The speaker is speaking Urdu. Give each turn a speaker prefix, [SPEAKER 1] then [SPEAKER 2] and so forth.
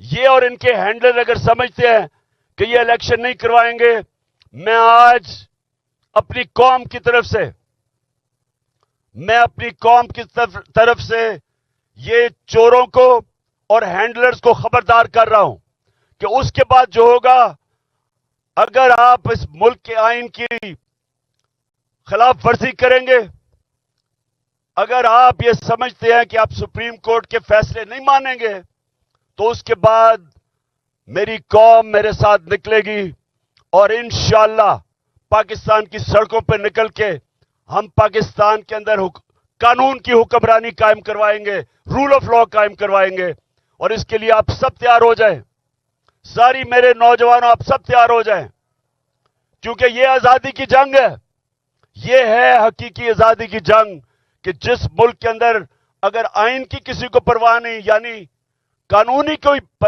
[SPEAKER 1] یہ اور ان کے ہینڈلر اگر سمجھتے ہیں کہ یہ الیکشن نہیں کروائیں گے، میں آج اپنی قوم کی طرف سے یہ چوروں کو اور ہینڈلرز کو خبردار کر رہا ہوں کہ اس کے بعد جو ہوگا، اگر آپ اس ملک کے آئین کی خلاف ورزی کریں گے، اگر آپ یہ سمجھتے ہیں کہ آپ سپریم کورٹ کے فیصلے نہیں مانیں گے، تو اس کے بعد میری قوم میرے ساتھ نکلے گی اور انشاءاللہ پاکستان کی سڑکوں پہ نکل کے ہم پاکستان کے اندر قانون کی حکمرانی قائم کروائیں گے، رول آف لا قائم کروائیں گے. اور اس کے لیے آپ سب تیار ہو جائیں، ساری میرے نوجوانوں آپ سب تیار ہو جائیں، کیونکہ یہ آزادی کی جنگ ہے. یہ ہے حقیقی آزادی کی جنگ کہ جس ملک کے اندر اگر آئین کی کسی کو پرواہ نہیں، یعنی قانونی کوئی